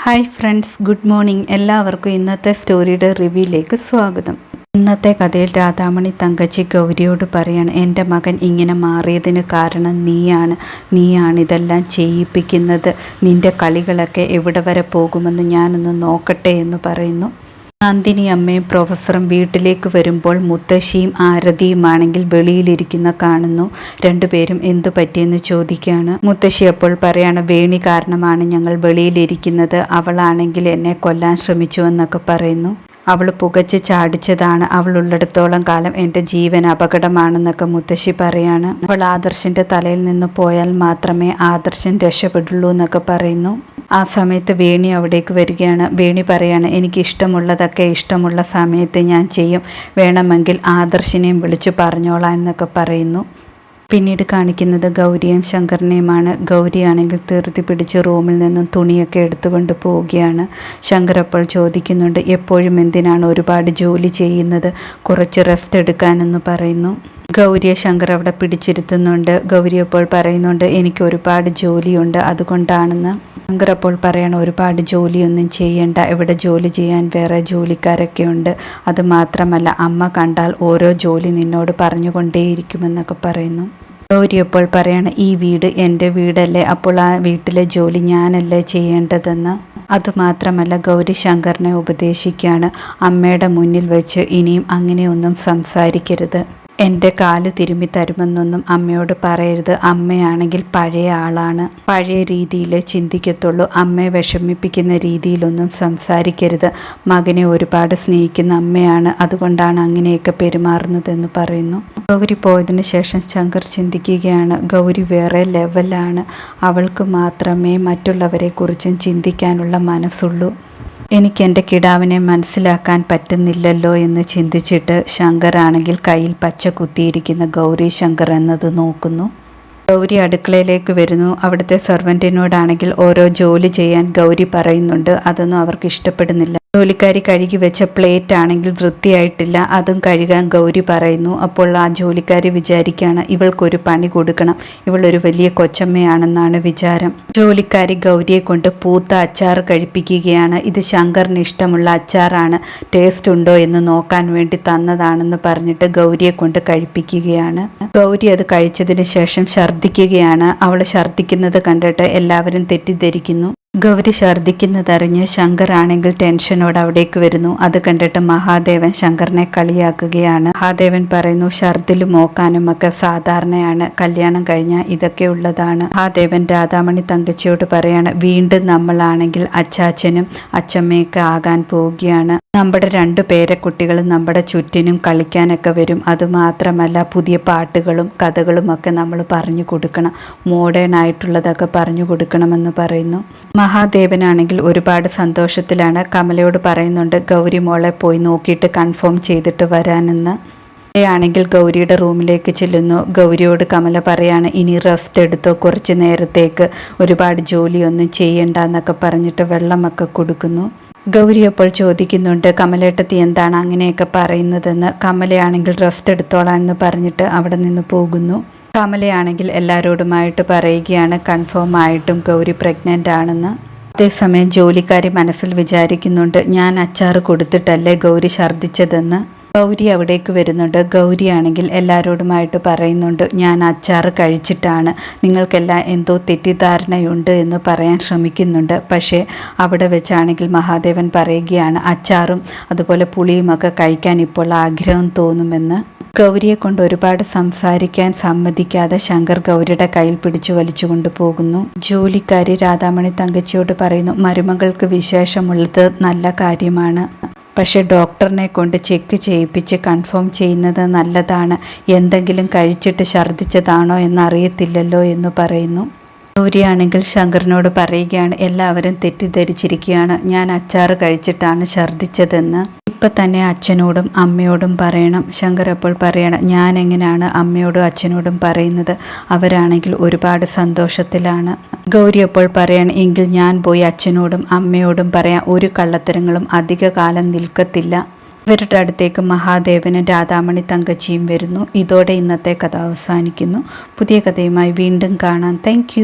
Hi friends, good morning. എല്ലാവർക്കും ഇന്നത്തെ സ്റ്റോറിയുടെ റിവ്യൂയിലേക്ക് സ്വാഗതം. ഇന്നത്തെ കഥയിൽ രാധാമണി തങ്കച്ചി ഗൗരിയോട് പറയാണ്, എൻ്റെ മകൻ ഇങ്ങനെ മാറിയതിന് കാരണം നീയാണ് ഇതെല്ലാം ചെയ്യിപ്പിക്കുന്നത്. നിൻ്റെ കളികളൊക്കെ എവിടെ വരെ പോകുമെന്ന് ഞാനൊന്ന് നോക്കട്ടെ എന്ന് പറയുന്നു. നന്ദിനി അമ്മയും പ്രൊഫസറും വീട്ടിലേക്ക് വരുമ്പോൾ മുത്തശ്ശിയും ആരതിയുമാണെങ്കിൽ വെളിയിലിരിക്കുന്ന കാണുന്നു. രണ്ടുപേരും എന്തു പറ്റിയെന്ന് ചോദിക്കുകയാണ്. മുത്തശ്ശി അപ്പോൾ പറയാണ്, വേണി കാരണമാണ് ഞങ്ങൾ വെളിയിലിരിക്കുന്നത്. അവളാണെങ്കിൽ എന്നെ കൊല്ലാൻ ശ്രമിച്ചു എന്നൊക്കെ പറയുന്നു. അവൾ പുകച്ച് ചാടിച്ചതാണ്. അവൾ ഉള്ളിടത്തോളം കാലം എൻ്റെ ജീവൻ അപകടമാണെന്നൊക്കെ മുത്തശ്ശി പറയാണ്. അവൾ ആദർശിൻ്റെ തലയിൽ നിന്ന് പോയാൽ മാത്രമേ ആദർശൻ രക്ഷപ്പെടുള്ളൂ എന്നൊക്കെ പറയുന്നു. ആ സമയത്ത് വേണി അവിടേക്ക് വരികയാണ്. വേണി പറയാണ്, എനിക്കിഷ്ടമുള്ളതൊക്കെ ഇഷ്ടമുള്ള സമയത്ത് ഞാൻ ചെയ്യും. വേണമെങ്കിൽ ആദർശിനെയും വിളിച്ചു പറഞ്ഞോളാം എന്നൊക്കെ പറയുന്നു. പിന്നീട് കാണിക്കുന്നത് ഗൗരിയും ശങ്കറിനെയുമാണ്. ഗൗരിയാണെങ്കിൽ ധൃതി പിടിച്ച് റൂമിൽ നിന്നും തുണിയൊക്കെ എടുത്തുകൊണ്ട് പോവുകയാണ്. ശങ്കർ അപ്പോൾ ചോദിക്കുന്നുണ്ട്, എപ്പോഴും എന്തിനാണ് ഒരുപാട് ജോലി ചെയ്യുന്നത്, കുറച്ച് റെസ്റ്റ് എടുക്കാനെന്ന് പറയുന്നു. ഗൗരിയെ ശങ്കർ അവിടെ പിടിച്ചിരുത്തുന്നുണ്ട്. ഗൗരി അപ്പോൾ പറയുന്നുണ്ട്, എനിക്ക് ഒരുപാട് ജോലിയുണ്ട്, അതുകൊണ്ടാണെന്ന്. ശങ്കർ അപ്പോൾ പറയണം, ഒരുപാട് ജോലിയൊന്നും ചെയ്യണ്ട, ഇവിടെ ജോലി ചെയ്യാൻ വേറെ ജോലിക്കാരൊക്കെ ഉണ്ട്. അതുമാത്രമല്ല, അമ്മ കണ്ടാൽ ഓരോ ജോലി നിന്നോട് പറഞ്ഞുകൊണ്ടേയിരിക്കുമെന്നൊക്കെ പറയുന്നു. ഗൗരി അപ്പോൾ പറയാണ്, ഈ വീട് എൻ്റെ വീടല്ലേ, അപ്പോൾ ആ വീട്ടിലെ ജോലി ഞാനല്ലേ ചെയ്യേണ്ടതെന്ന്. അതുമാത്രമല്ല, ഗൗരി ശങ്കറിനെ ഉപദേശിക്കുകയാണ്, അമ്മയുടെ മുന്നിൽ വെച്ച് ഇനിയും അങ്ങനെയൊന്നും സംസാരിക്കരുത്. എൻ്റെ കാല് തിരുമ്മി തരുമെന്നൊന്നും അമ്മയോട് പറയരുത്. അമ്മയാണെങ്കിൽ പഴയ ആളാണ്, പഴയ രീതിയിലേ ചിന്തിക്കത്തുള്ളൂ. അമ്മയെ വിഷമിപ്പിക്കുന്ന രീതിയിലൊന്നും സംസാരിക്കരുത്. മകനെ ഒരുപാട് സ്നേഹിക്കുന്ന അമ്മയാണ്, അതുകൊണ്ടാണ് അങ്ങനെയൊക്കെ പെരുമാറുന്നതെന്ന് പറയുന്നു. ഗൗരി പോയതിനു ശേഷം ശങ്കർ ചിന്തിക്കുകയാണ്, ഗൗരി വേറെ ലെവലാണ്. അവൾക്ക് മാത്രമേ മറ്റുള്ളവരെക്കുറിച്ചും ചിന്തിക്കാനുള്ള മനസ്സുള്ളൂ. എനിക്ക് എൻ്റെ കിടാവിനെ മനസ്സിലാക്കാൻ പറ്റുന്നില്ലല്ലോ എന്ന് ചിന്തിച്ചിട്ട് ശങ്കറാണെങ്കിൽ കയ്യിൽ പച്ച കുത്തിയിരിക്കുന്ന ഗൗരി ശങ്കർ എന്നത് നോക്കുന്നു. ഗൗരി അടുക്കളയിലേക്ക് വരുന്നു. അവിടുത്തെ സെർവൻറ്റിനോടാണെങ്കിൽ ഓരോ ജോലി ചെയ്യാൻ ഗൗരി പറയുന്നുണ്ട്. അതൊന്നും അവർക്ക് ഇഷ്ടപ്പെടുന്നില്ല. ജോലിക്കാരി കഴുകി വെച്ച പ്ലേറ്റ് ആണെങ്കിൽ വൃത്തിയായിട്ടില്ല, അതും കഴുകാൻ ഗൗരി പറയുന്നു. അപ്പോൾ ആ ജോലിക്കാരി വിചാരിക്കുകയാണ്, ഇവൾക്കൊരു പണി കൊടുക്കണം, ഇവളൊരു വലിയ കൊച്ചമ്മയാണെന്നാണ് വിചാരം. ജോലിക്കാരി ഗൗരിയെ കൊണ്ട് പൂത്ത അച്ചാർ കഴിപ്പിക്കുകയാണ്. ഇത് ശങ്കറിന് ഇഷ്ടമുള്ള അച്ചാറാണ്, ടേസ്റ്റ് ഉണ്ടോ എന്ന് നോക്കാൻ വേണ്ടി തന്നതാണെന്ന് പറഞ്ഞിട്ട് ഗൗരിയെ കൊണ്ട് കഴിപ്പിക്കുകയാണ്. ഗൗരി അത് കഴിച്ചതിന് ശേഷം ഛർദ്ദിക്കുകയാണ്. അവൾ ഛർദ്ദിക്കുന്നത് കണ്ടിട്ട് എല്ലാവരും തെറ്റിദ്ധരിക്കുന്നു. ഗൗരി ഛർദ്ദിക്കുന്നതറിഞ്ഞ് ശങ്കർ ആണെങ്കിൽ ടെൻഷനോടെ അവിടേക്ക് വരുന്നു. അത് കണ്ടിട്ട് മഹാദേവൻ ശങ്കറിനെ കളിയാക്കുകയാണ്. മഹാദേവൻ പറയുന്നു, ഛർദ്ദിലും മോക്കാനും ഒക്കെ സാധാരണയാണ്, കല്യാണം കഴിഞ്ഞാൽ ഇതൊക്കെ ഉള്ളതാണ്. മഹാദേവൻ രാധാമണി തങ്കച്ചിയോട് പറയാണ്, വീണ്ടും നമ്മളാണെങ്കിൽ അച്ചാച്ചനും അച്ചമ്മയൊക്കെ ആകാൻ പോവുകയാണ്. നമ്മുടെ 2 പേരക്കുട്ടികളും നമ്മുടെ ചുറ്റിനും കളിക്കാനൊക്കെ വരും. അതുമാത്രമല്ല, പുതിയ പാട്ടുകളും കഥകളും ഒക്കെ നമ്മൾ പറഞ്ഞു കൊടുക്കണം, മോഡേൺ ആയിട്ടുള്ളതൊക്കെ പറഞ്ഞു കൊടുക്കണമെന്ന് പറയുന്നു. മഹാദേവനാണെങ്കിൽ ഒരുപാട് സന്തോഷത്തിലാണ്. കമലയോട് പറയുന്നുണ്ട്, ഗൗരി മോളെ പോയി നോക്കിയിട്ട് കൺഫേം ചെയ്തിട്ട് വരാനെന്ന്. ആണെങ്കിൽ ഗൗരിയുടെ റൂമിലേക്ക് ചെല്ലുന്നു. ഗൗരിയോട് കമല പറയാണ്, ഇനി റെസ്റ്റ് എടുത്തോ, കുറച്ച് നേരത്തേക്ക് ഒരുപാട് ജോലിയൊന്നും ചെയ്യണ്ട എന്നൊക്കെ പറഞ്ഞിട്ട് വെള്ളമൊക്കെ കൊടുക്കുന്നു. ഗൗരി അപ്പോൾ ചോദിക്കുന്നുണ്ട്, കമലേട്ടത്തി എന്താണ് അങ്ങനെയൊക്കെ പറയുന്നതെന്ന്. കമലയാണെങ്കിൽ റെസ്റ്റ് എടുത്തോളാം എന്ന് പറഞ്ഞിട്ട് അവിടെ നിന്ന് പോകുന്നു. കമലയാണെങ്കിൽ എല്ലാവരോടുമായിട്ട് പറയുകയാണ്, കൺഫേം ആയിട്ടും ഗൗരി പ്രഗ്നൻ്റ് ആണെന്ന്. അതേസമയം ജോലിക്കാരി മനസ്സിൽ വിചാരിക്കുന്നുണ്ട്, ഞാൻ അച്ചാർ കൊടുത്തിട്ടല്ലേ ഗൗരി ഛർദ്ദിച്ചതെന്ന്. ഗൗരി അവിടേക്ക് വരുന്നുണ്ട്. ഗൗരിയാണെങ്കിൽ എല്ലാവരോടുമായിട്ട് പറയുന്നുണ്ട്, ഞാൻ അച്ചാർ കഴിച്ചിട്ടാണ്, നിങ്ങൾക്കെല്ലാം എന്തോ തെറ്റിദ്ധാരണയുണ്ട് എന്ന് പറയാൻ ശ്രമിക്കുന്നുണ്ട്. പക്ഷേ അവിടെ വെച്ചാണെങ്കിൽ മഹാദേവൻ പറയുകയാണ്, അച്ചാറും അതുപോലെ പുളിയുമൊക്കെ കഴിക്കാൻ ഇപ്പോൾ ആഗ്രഹം തോന്നുമെന്ന്. ഗൗരിയെ കൊണ്ട് ഒരുപാട് സംസാരിക്കാൻ സമ്മതിക്കാതെ ശങ്കർ ഗൗരിയുടെ കയ്യിൽ പിടിച്ചു വലിച്ചു കൊണ്ടുപോകുന്നു. ജോലിക്കാരി രാധാമണി തങ്കച്ചിയോട് പറയുന്നു, മരുമകൾക്ക് വിശേഷമുള്ളത് നല്ല കാര്യമാണ്, പക്ഷെ ഡോക്ടറിനെ കൊണ്ട് ചെക്ക് ചെയ്യിപ്പിച്ച് കൺഫേം ചെയ്യുന്നത് നല്ലതാണ്. എന്തെങ്കിലും കഴിച്ചിട്ട് ഛർദ്ദിച്ചതാണോ എന്നറിയത്തില്ലല്ലോ എന്ന് പറയുന്നു. ഗൗരിയാണെങ്കിൽ ശങ്കറിനോട് പറയുകയാണ്, എല്ലാവരും തെറ്റിദ്ധരിച്ചിരിക്കുകയാണ്, ഞാൻ അച്ചാർ കഴിച്ചിട്ടാണ് ഛർദ്ദിച്ചതെന്ന്. ഇപ്പം തന്നെ അച്ഛനോടും അമ്മയോടും പറയണം. ശങ്കർ അപ്പോൾ പറയണം, ഞാൻ എങ്ങനെയാണ് അമ്മയോടും അച്ഛനോടും പറയുന്നത്, അവരാണെങ്കിൽ ഒരുപാട് സന്തോഷത്തിലാണ്. ഗൗരി അപ്പോൾ പറയണം, എങ്കിൽ ഞാൻ പോയി അച്ഛനോടും അമ്മയോടും പറയാം, ഒരു കള്ളത്തരങ്ങളും അധിക കാലം നിൽക്കത്തില്ല. ഇവരുടെ അടുത്തേക്ക് മഹാദേവനും രാധാമണി തങ്കച്ചിയും വരുന്നു. ഇതോടെ ഇന്നത്തെ കഥ അവസാനിക്കുന്നു. പുതിയ കഥയുമായി വീണ്ടും കാണാം. താങ്ക്